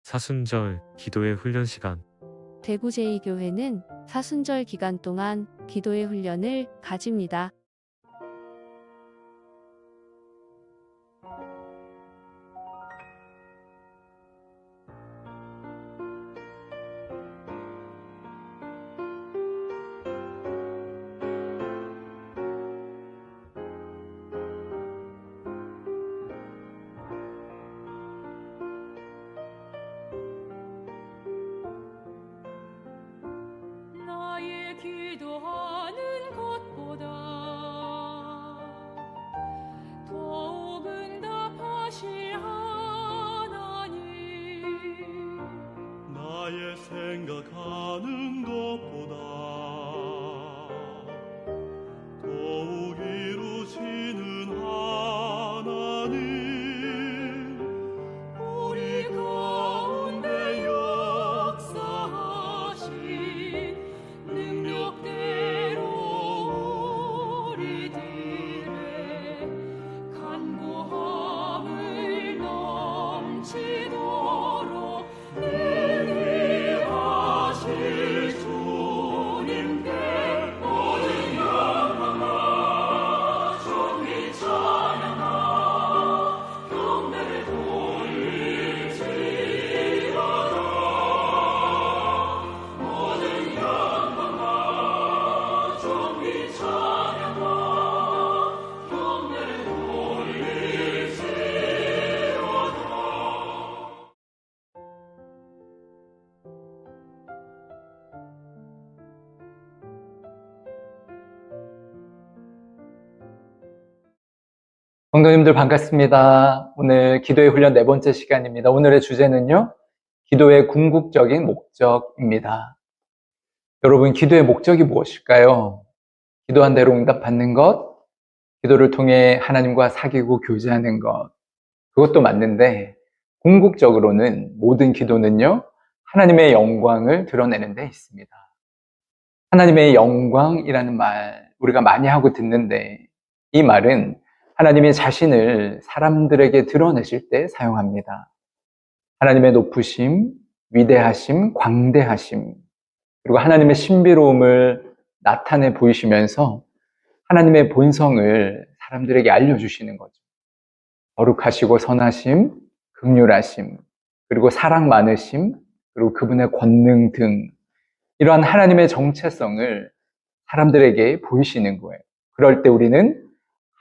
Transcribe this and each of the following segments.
사순절 기도의 훈련 시간. 대구 제2교회는 사순절 기간 동안 기도의 훈련을 가집니다. 나의 기도하는 것보다 더욱 응답하실 하나님, 나의 생각하는 것보다 더욱 이루시는 하나님, 우리 가운데 역사하신 능력대로 우리들의 간구함을 넘치도록 능히 하실 주님께 모든 영광과 존귀 찬양과 경배를 돌릴지어다. 모든 영광과 존귀 찬양과 경배를 돌릴지어다. 성도님들 반갑습니다. 오늘 기도의 훈련 네 번째 시간입니다. 오늘의 주제는요, 기도의 궁극적인 목적입니다. 여러분, 기도의 목적이 무엇일까요? 기도한 대로 응답받는 것, 기도를 통해 하나님과 사귀고 교제하는 것, 그것도 맞는데 궁극적으로는 모든 기도는요, 하나님의 영광을 드러내는 데 있습니다. 하나님의 영광이라는 말 우리가 많이 하고 듣는데, 이 말은 하나님이 자신을 사람들에게 드러내실 때 사용합니다. 하나님의 높으심, 위대하심, 광대하심, 그리고 하나님의 신비로움을 나타내 보이시면서 하나님의 본성을 사람들에게 알려주시는 거죠. 거룩하시고 선하심, 긍휼하심, 그리고 사랑 많으심, 그리고 그분의 권능 등 이러한 하나님의 정체성을 사람들에게 보이시는 거예요. 그럴 때 우리는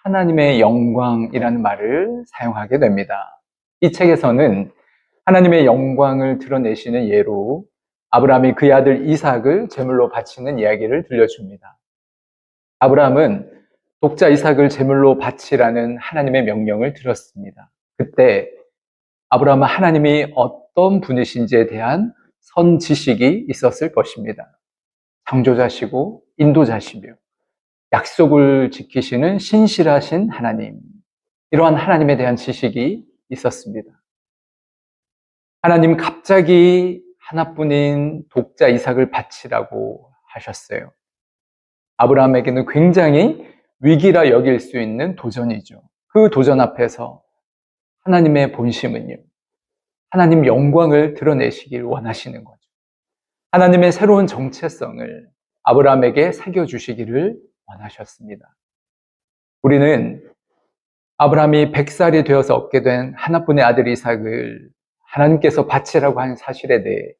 하나님의 영광이라는 말을 사용하게 됩니다. 이 책에서는 하나님의 영광을 드러내시는 예로 아브라함이 그의 아들 이삭을 제물로 바치는 이야기를 들려줍니다. 아브라함은 독자 이삭을 제물로 바치라는 하나님의 명령을 들었습니다. 그때 아브라함은 하나님이 어떤 분이신지에 대한 선지식이 있었을 것입니다. 창조자시고 인도자시며 약속을 지키시는 신실하신 하나님, 이러한 하나님에 대한 지식이 있었습니다. 하나님 갑자기 하나뿐인 독자 이삭을 바치라고 하셨어요. 아브라함에게는 굉장히 위기라 여길 수 있는 도전이죠. 그 도전 앞에서 하나님의 본심은요, 하나님 영광을 드러내시길 원하시는 거죠. 하나님의 새로운 정체성을 아브라함에게 새겨주시기를 원하셨습니다. 우리는 아브라함이 100살이 되어서 얻게 된 하나뿐의 아들 이삭을 하나님께서 바치라고 한 사실에 대해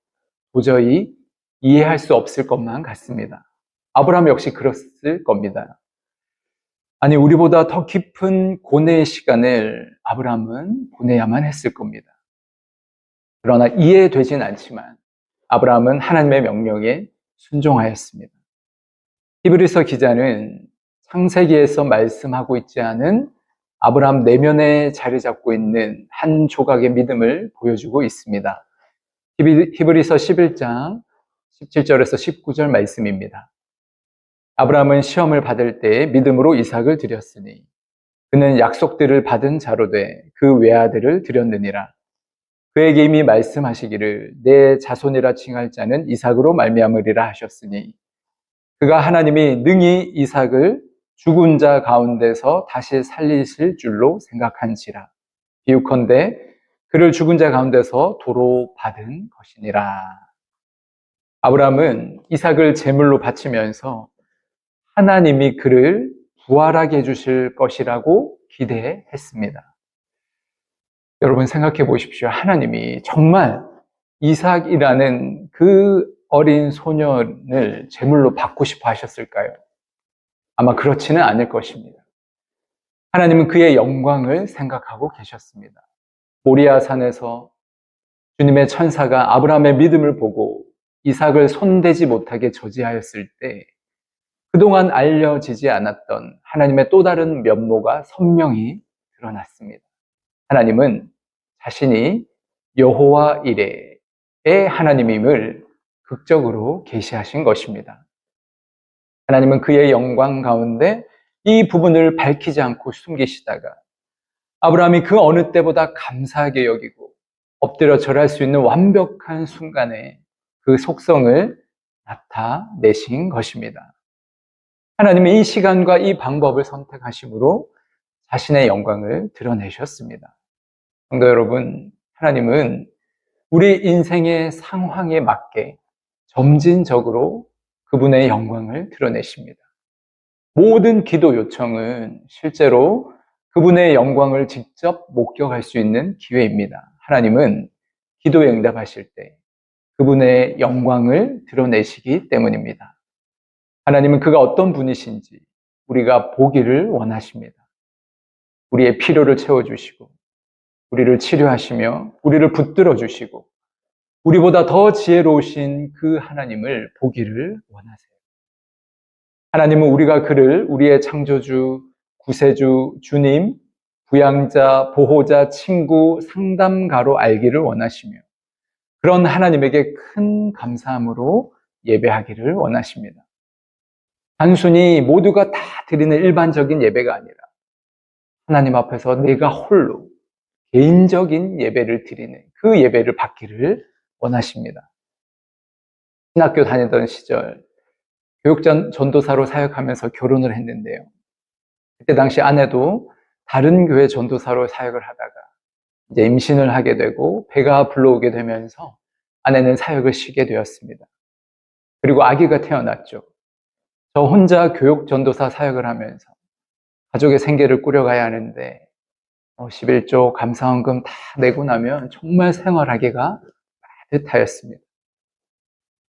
도저히 이해할 수 없을 것만 같습니다. 아브라함 역시 그랬을 겁니다. 아니, 우리보다 더 깊은 고뇌의 시간을 아브라함은 보내야만 했을 겁니다. 그러나 이해되진 않지만 아브라함은 하나님의 명령에 순종하였습니다. 히브리서 기자는 창세기에서 말씀하고 있지 않은 아브라함 내면에 자리 잡고 있는 한 조각의 믿음을 보여주고 있습니다. 히브리서 11장 17절에서 19절 말씀입니다. 아브라함은 시험을 받을 때 믿음으로 이삭을 드렸으니 그는 약속들을 받은 자로 돼 그 외아들을 드렸느니라. 그에게 이미 말씀하시기를 내 자손이라 칭할 자는 이삭으로 말미암으리라 하셨으니 그가 하나님이 능히 이삭을 죽은 자 가운데서 다시 살리실 줄로 생각한지라. 비유컨대 그를 죽은 자 가운데서 도로 받은 것이니라. 아브라함은 이삭을 제물로 바치면서 하나님이 그를 부활하게 해주실 것이라고 기대했습니다. 여러분 생각해 보십시오. 하나님이 정말 이삭이라는 그 어린 소년을 제물로 받고 싶어 하셨을까요? 아마 그렇지는 않을 것입니다. 하나님은 그의 영광을 생각하고 계셨습니다. 모리아 산에서 주님의 천사가 아브라함의 믿음을 보고 이삭을 손대지 못하게 저지하였을 때 그동안 알려지지 않았던 하나님의 또 다른 면모가 선명히 드러났습니다. 하나님은 자신이 여호와 이레의 하나님임을 극적으로 계시하신 것입니다. 하나님은 그의 영광 가운데 이 부분을 밝히지 않고 숨기시다가 아브라함이 그 어느 때보다 감사하게 여기고 엎드려 절할 수 있는 완벽한 순간에 그 속성을 나타내신 것입니다. 하나님은 이 시간과 이 방법을 선택하심으로 자신의 영광을 드러내셨습니다. 성도 여러분, 하나님은 우리 인생의 상황에 맞게 점진적으로 그분의 영광을 드러내십니다. 모든 기도 요청은 실제로 그분의 영광을 직접 목격할 수 있는 기회입니다. 하나님은 기도에 응답하실 때 그분의 영광을 드러내시기 때문입니다. 하나님은 그가 어떤 분이신지 우리가 보기를 원하십니다. 우리의 필요를 채워주시고 우리를 치료하시며 우리를 붙들어 주시고 우리보다 더 지혜로우신 그 하나님을 보기를 원하세요. 하나님은 우리가 그를 우리의 창조주, 구세주, 주님, 부양자, 보호자, 친구, 상담가로 알기를 원하시며 그런 하나님에게 큰 감사함으로 예배하기를 원하십니다. 단순히 모두가 다 드리는 일반적인 예배가 아니라 하나님 앞에서 내가 홀로 개인적인 예배를 드리는 그 예배를 받기를 원하십니다. 신학교 다니던 시절 교육전도사로 사역하면서 결혼을 했는데요. 그때 당시 아내도 다른 교회 전도사로 사역을 하다가 이제 임신을 하게 되고 배가 불러오게 되면서 아내는 사역을 쉬게 되었습니다. 그리고 아기가 태어났죠. 저 혼자 교육전도사 사역을 하면서 가족의 생계를 꾸려가야 하는데 11조 감사원금 다 내고 나면 정말 생활하기가 빠듯하였습니다.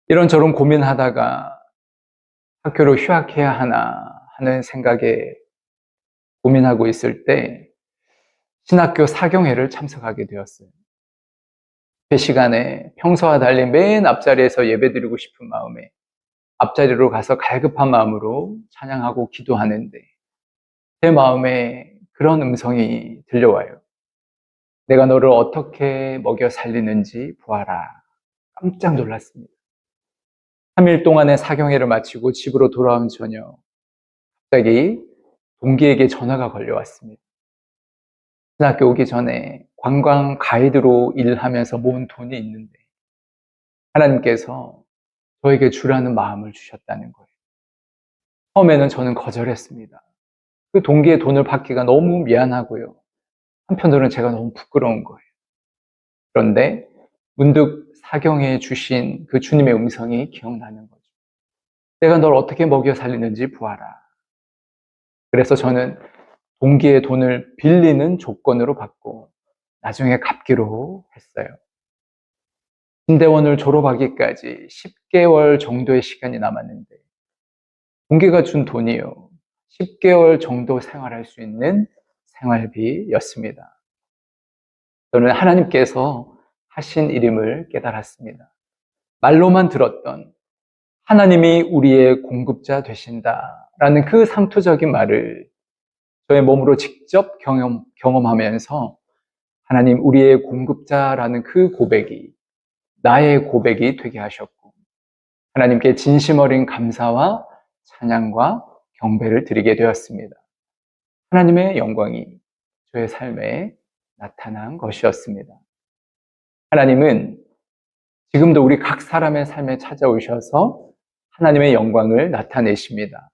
이런저런 고민하다가 학교로 휴학해야 하나 하는 생각에 고민하고 있을 때 신학교 사경회를 참석하게 되었어요. 그 시간에 평소와 달리 맨 앞자리에서 예배드리고 싶은 마음에 앞자리로 가서 갈급한 마음으로 찬양하고 기도하는데 제 마음에 그런 음성이 들려와요. 내가 너를 어떻게 먹여 살리는지 보아라. 깜짝 놀랐습니다. 3일 동안의 사경회를 마치고 집으로 돌아온 저녁 갑자기 동기에게 전화가 걸려왔습니다. 신학교 오기 전에 관광 가이드로 일하면서 모은 돈이 있는데 하나님께서 저에게 주라는 마음을 주셨다는 거예요. 처음에는 저는 거절했습니다. 그 동기의 돈을 받기가 너무 미안하고요. 한편으로는 제가 너무 부끄러운 거예요. 그런데 문득 사경회에 주신 그 주님의 음성이 기억나는 거죠. 내가 널 어떻게 먹여 살리는지 보아라. 그래서 저는 동기의 돈을 빌리는 조건으로 받고 나중에 갚기로 했어요. 신대원을 졸업하기까지 10개월 정도의 시간이 남았는데 동기가 준 돈이요. 10개월 정도 생활할 수 있는 생활비였습니다. 저는 하나님께서 하신 일임을 깨달았습니다. 말로만 들었던 하나님이 우리의 공급자 되신다라는 그 상투적인 말을 저의 몸으로 직접 경험하면서 하나님 우리의 공급자라는 그 고백이 나의 고백이 되게 하셨고 하나님께 진심 어린 감사와 찬양과 경배를 드리게 되었습니다. 하나님의 영광이 저의 삶에 나타난 것이었습니다. 하나님은 지금도 우리 각 사람의 삶에 찾아오셔서 하나님의 영광을 나타내십니다.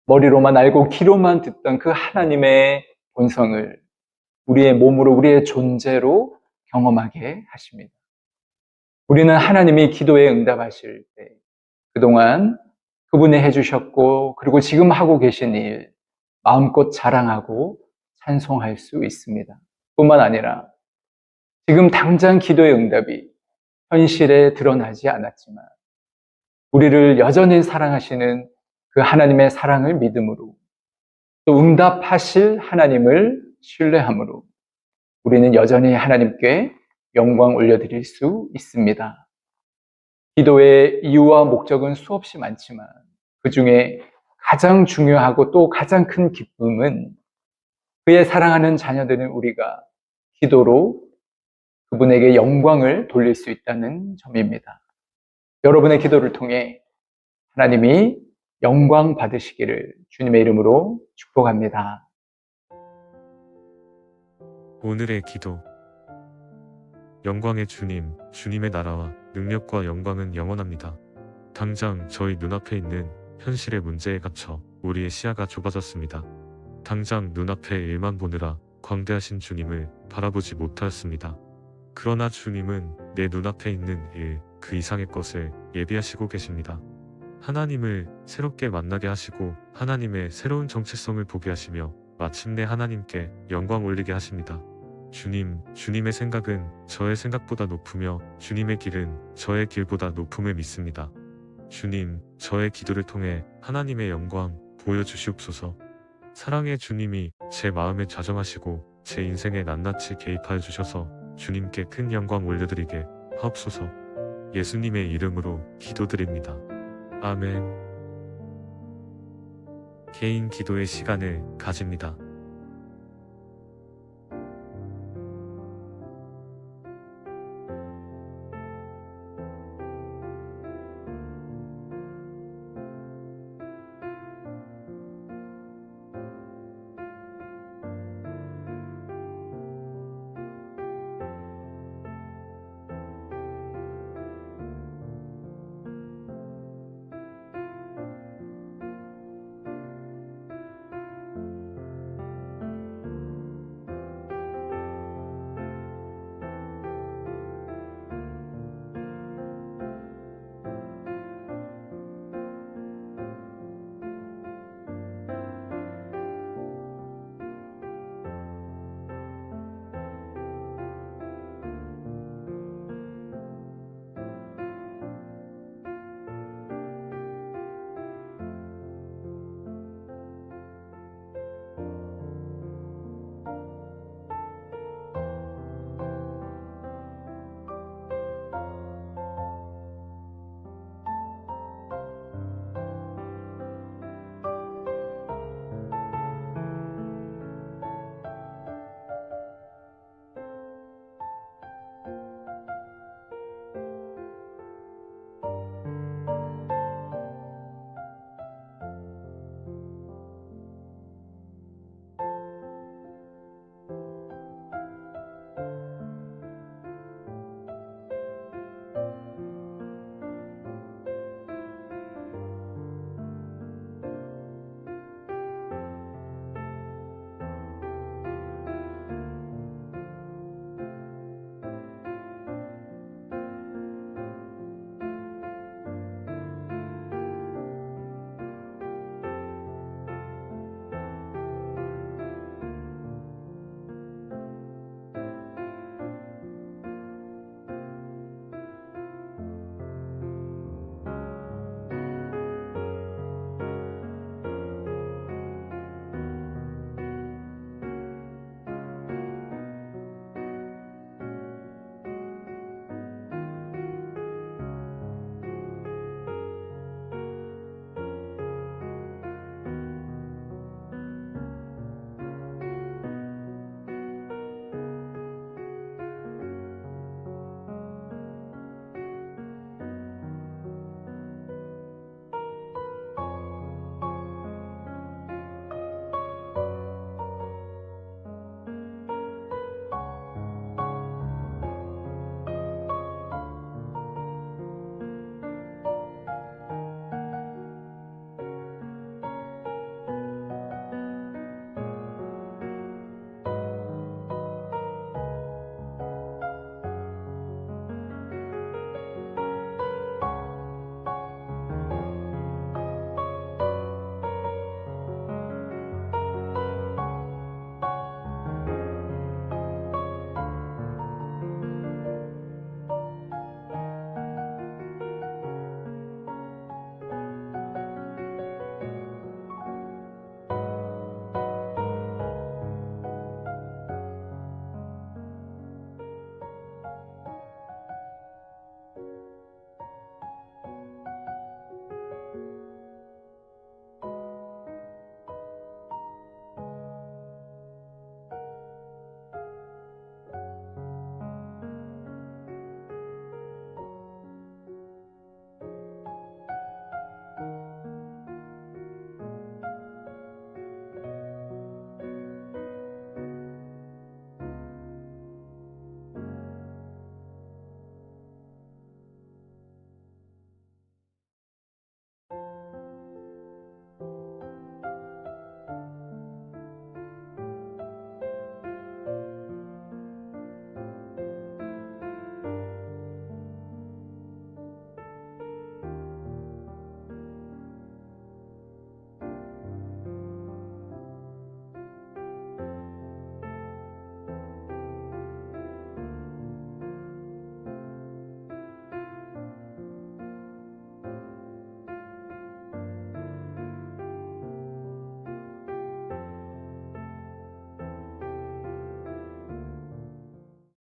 머리로만 알고 귀로만 듣던 그 하나님의 본성을 우리의 몸으로 우리의 존재로 경험하게 하십니다. 우리는 하나님이 기도에 응답하실 때 그동안 그분이 해주셨고 그리고 지금 하고 계신 일 마음껏 자랑하고 찬송할 수 있습니다. 뿐만 아니라 지금 당장 기도의 응답이 현실에 드러나지 않았지만 우리를 여전히 사랑하시는 그 하나님의 사랑을 믿음으로 또 응답하실 하나님을 신뢰함으로 우리는 여전히 하나님께 영광 올려드릴 수 있습니다. 기도의 이유와 목적은 수없이 많지만 그 중에 가장 중요하고 또 가장 큰 기쁨은 그의 사랑하는 자녀들은 우리가 기도로 그분에게 영광을 돌릴 수 있다는 점입니다. 여러분의 기도를 통해 하나님이 영광 받으시기를 주님의 이름으로 축복합니다. 오늘의 기도. 영광의 주님, 주님의 나라와 능력과 영광은 영원합니다. 당장 저희 눈앞에 있는 현실의 문제에 갇혀 우리의 시야가 좁아졌습니다. 당장 눈앞의 일만 보느라 광대하신 주님을 바라보지 못하였습니다. 그러나 주님은 내 눈앞에 있는 일, 그 이상의 것을 예비하시고 계십니다. 하나님을 새롭게 만나게 하시고 하나님의 새로운 정체성을 보게 하시며 마침내 하나님께 영광 올리게 하십니다. 주님의 생각은 저의 생각보다 높으며 주님의 길은 저의 길보다 높음을 믿습니다. 주님, 저의 기도를 통해 하나님의 영광 보여주시옵소서. 사랑의 주님이 제 마음에 좌정하시고 제 인생에 낱낱이 개입하여 주셔서 주님께 큰 영광 올려드리게 하옵소서. 예수님의 이름으로 기도드립니다. 아멘. 개인 기도의 시간을 가집니다.